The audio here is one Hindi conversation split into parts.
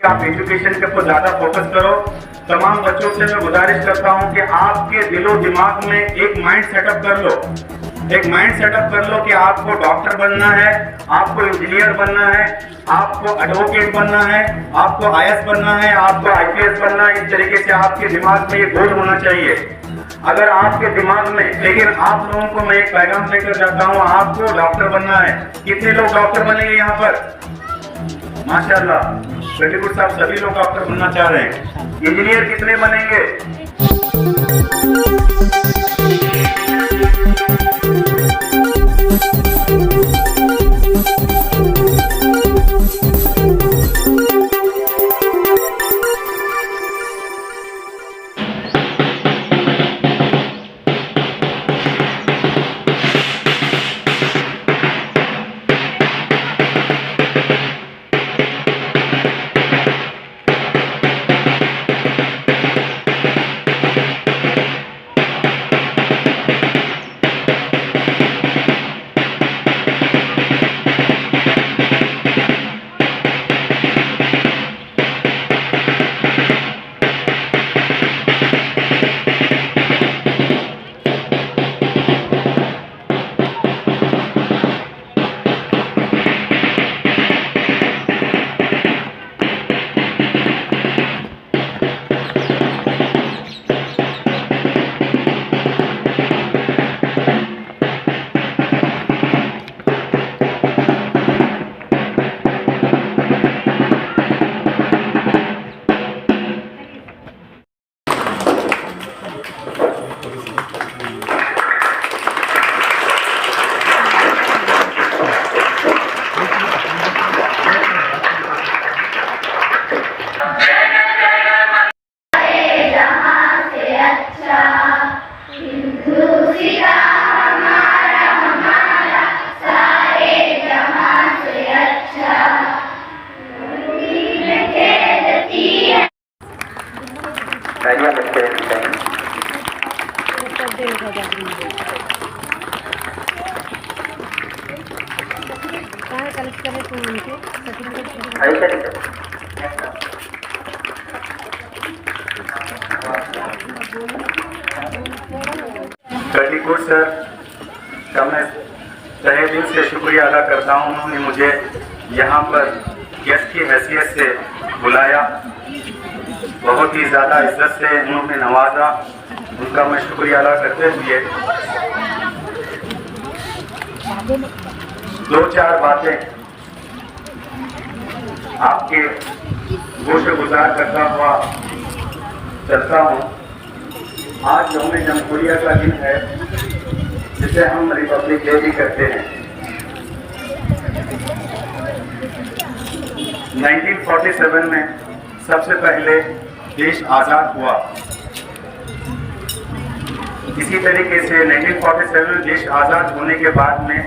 आप एजुकेशन के ऊपर ज्यादा फोकस करो। तमाम बच्चों से मैं गुजारिश करता हूं कि आपके दिलो दिमाग में एक माइंड सेटअप कर लो, एक माइंड सेटअप कर लो कि आपको डॉक्टर बनना है, आपको इंजीनियर बनना है, आपको एडवोकेट बनना है, आपको आईएएस बनना है, आपको आईपीएस बनना है। इस तरीके से आपके दिमाग में ये गोल होना चाहिए। अगर आपके दिमाग में, लेकिन आप लोगों को मैं एक पैगाम लेकर जाता हूँ, आपको डॉक्टर बनना है। कितने लोग डॉक्टर बनेंगे यहाँ पर? माशाल्लाह, वेरी गुड साहब, सभी लोग डॉक्टर बनना चाह रहे हैं। इंजीनियर कितने बनेंगे? वेरी गुड सर, मैं तहे दिल से शुक्रिया अदा करता हूँ। उन्होंने मुझे यहाँ पर गेस्ट की हैसियत से बुलाया, बहुत ही ज़्यादा इज्जत से उन्होंने नवाजा, उनका मैं शुक्रिया अदा करते हुए दो चार बातें आपके गोशे गुजार करता हुआ चलता हूँ। आज यौम जमहूरिया का दिन है, जिसे हम रिपब्लिक डे भी कहते हैं। 1947 में सबसे पहले देश आज़ाद हुआ। इसी तरीके से 1947 में देश आज़ाद होने के बाद में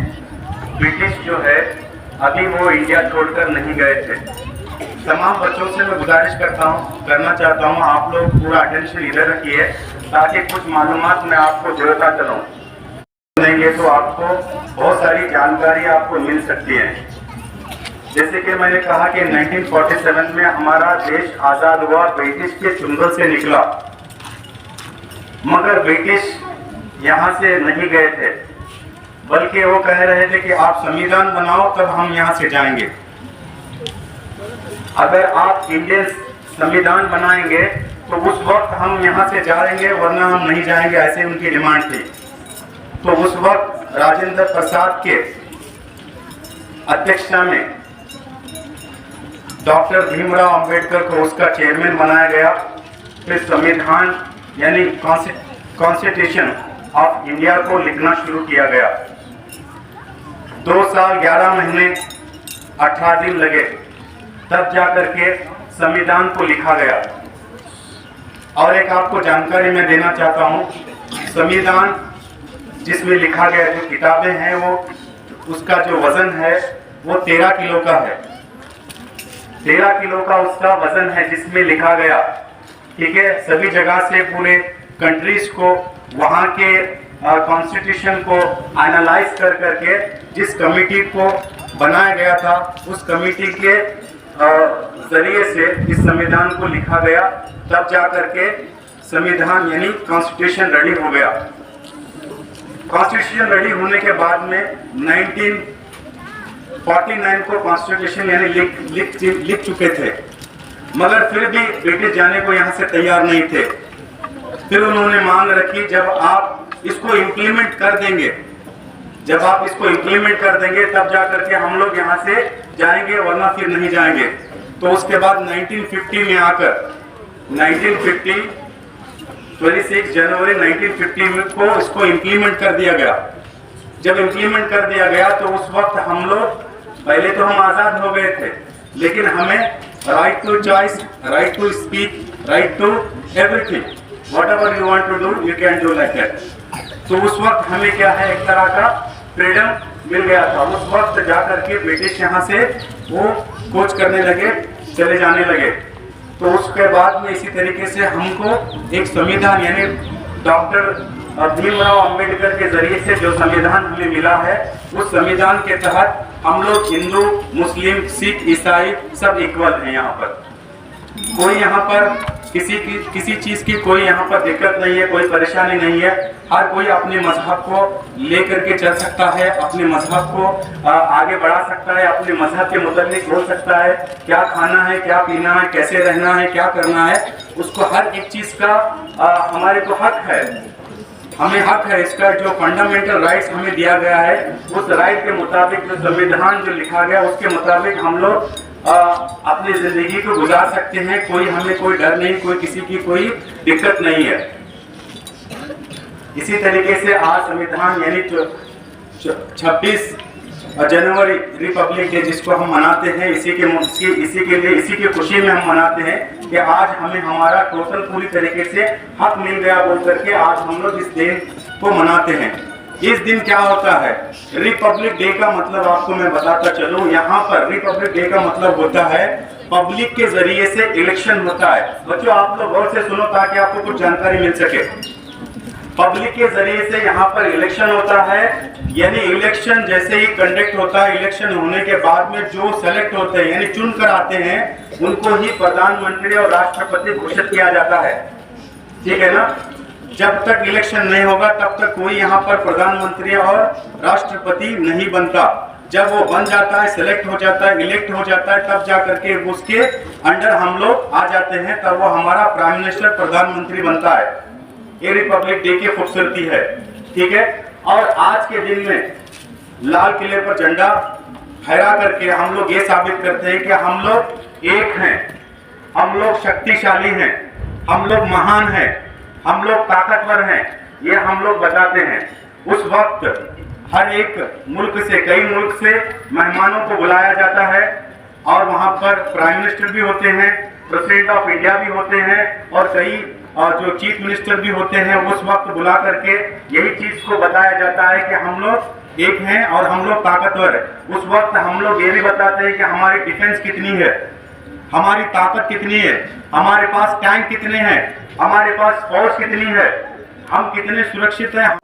ब्रिटिश जो है अभी वो इंडिया छोड़कर नहीं गए थे। तमाम बच्चों से मैं गुजारिश करना चाहता हूँ, आप लोग पूरा अटेंशन इधर रखिए ताकि कुछ मालूमात मैं आपको देता चलूँ। सुनेंगे तो आपको बहुत सारी जानकारी आपको मिल सकती है। जैसे कि मैंने कहा कि 1947 में हमारा देश आज़ाद हुआ, ब्रिटिश के चुंगल से निकला, मगर ब्रिटिश यहाँ से नहीं गए थे, बल्कि वो कह रहे थे कि आप संविधान बनाओ तब हम यहाँ से जाएंगे। अगर आप इंडियन संविधान बनाएंगे तो उस वक्त हम यहाँ से जाएंगे, वरना हम नहीं जाएंगे, ऐसे उनकी डिमांड थी। तो उस वक्त राजेंद्र प्रसाद के अध्यक्षता में डॉक्टर भीमराव अंबेडकर को उसका चेयरमैन बनाया गया। फिर संविधान यानी कॉन्स्टिट्यूशन ऑफ इंडिया को लिखना शुरू किया गया। 2 साल 11 महीने 18 दिन लगे, तब जाकर के संविधान को लिखा गया। और एक आपको जानकारी मैं देना चाहता हूँ, संविधान जिसमें लिखा गया, जो किताबें हैं, वो उसका जो वजन है वो 13 किलो का है। 13 किलो का उसका वजन है जिसमें लिखा गया। ठीक है, सभी जगह से पूरे कंट्रीज को वहाँ के कॉन्स्टिट्यूशन को एनालाइज कर करके जिस कमेटी को बनाया गया था, उस कमेटी के जरिए से इस संविधान को लिखा गया, तब जा करके संविधान यानी कॉन्स्टिट्यूशन रेडी हो गया। कॉन्स्टिट्यूशन रेडी होने के बाद में 1949 को कॉन्स्टिट्यूशन यानी लिख चुके थे, मगर फिर भी ब्रिटिश जाने को यहाँ से तैयार नहीं थे। फिर उन्होंने मांग रखी, जब आप इसको इम्प्लीमेंट कर देंगे, तब जा करके हम लोग यहाँ से जाएंगे, वरना फिर नहीं जाएंगे। तो उसके बाद 1950 में आकर 26 जनवरी 1950 को इसको इम्प्लीमेंट कर दिया गया। जब इम्प्लीमेंट कर दिया गया तो उस वक्त हम लोग, पहले तो हम आजाद हो गए थे, लेकिन हमें right to choice, right to speak, right to everything, whatever you want to do you can do like that. तो उस वक्त हमें क्या है, एक तरह का फ्रीडम मिल गया था। उस वक्त जाकर के ब्रिटिश यहाँ से वो कोच करने लगे, चले जाने लगे। तो उसके बाद में इसी तरीके से हमको एक संविधान यानी डॉक्टर भीमराव अंबेडकर के जरिए से जो संविधान हमें मिला है, उस संविधान के तहत हम लोग हिंदू, मुस्लिम, सिख, ईसाई सब इक्वल हैं। यहाँ पर कोई यहाँ पर किसी चीज की कोई यहाँ पर दिक्कत नहीं है, कोई परेशानी नहीं है। हर कोई अपने मजहब को लेकर के चल सकता है, अपने मजहब को आगे बढ़ा सकता है, अपने मजहब के मुताबिक बोल सकता है, क्या खाना है, क्या पीना है, कैसे रहना है, क्या करना है, उसको हर एक चीज का हमारे को हक है, हमें हक है। इसका जो फंडामेंटल राइट्स हमें दिया गया है, उस राइट के मुताबिक जो संविधान जो लिखा गया उसके मुताबिक हम लोग अपनी जिंदगी को गुजार सकते हैं। हमें कोई डर नहीं, कोई किसी की कोई दिक्कत नहीं है। इसी तरीके से आज संविधान यानी 26 जनवरी रिपब्लिक डे जिसको हम मनाते हैं, इसी की खुशी में हम मनाते हैं कि आज हमें हमारा टोटल पूरी तरीके से हक मिल गया बोल करके आज हम लोग इस दिन को मनाते हैं। इस दिन क्या होता है, रिपब्लिक डे का मतलब आपको मैं बताता चलूं। यहाँ पर रिपब्लिक डे का मतलब होता है पब्लिक के जरिए से इलेक्शन होता है। बच्चों आप लोग गौर से सुनो ताकि आपको कुछ जानकारी मिल सके। पब्लिक के जरिए से यहाँ पर इलेक्शन होता है, यानी इलेक्शन जैसे ही कंडक्ट होता है, इलेक्शन होने के बाद में जो सेलेक्ट होते हैं यानी चुन कर आते हैं, उनको ही प्रधानमंत्री और राष्ट्रपति घोषित किया जाता है। ठीक है ना। जब तक इलेक्शन नहीं होगा तब तक कोई यहाँ पर प्रधानमंत्री और राष्ट्रपति नहीं बनता। जब वो बन जाता है, सिलेक्ट हो जाता है, इलेक्ट हो जाता है, तब जा करके उसके अंडर हम लोग आ जाते हैं, तब वो हमारा प्राइम मिनिस्टर, प्रधानमंत्री बनता है। ये रिपब्लिक डे की खूबसूरती है। ठीक है। और आज के दिन में लाल किले पर झंडा फहरा करके हम लोग ये साबित करते हैं कि हम लोग एक हैं, हम लोग शक्तिशाली हैं, हम लोग महान हैं, हम लोग ताकतवर हैं, ये हम लोग बताते हैं। उस वक्त हर एक मुल्क से, कई मुल्क से मेहमानों को बुलाया जाता है और वहां पर प्राइम मिनिस्टर भी होते हैं, प्रेसिडेंट ऑफ इंडिया भी होते हैं और कई जो चीफ मिनिस्टर भी होते हैं। उस वक्त बुला करके यही चीज को बताया जाता है कि हम लोग एक हैं और हम लोग ताकतवर है। उस वक्त हम लोग ये भी बताते हैं कि हमारी डिफेंस कितनी है, हमारी ताकत कितनी है, हमारे पास टैंक कितने हैं, हमारे पास फौज कितनी है, हम कितने सुरक्षित हैं।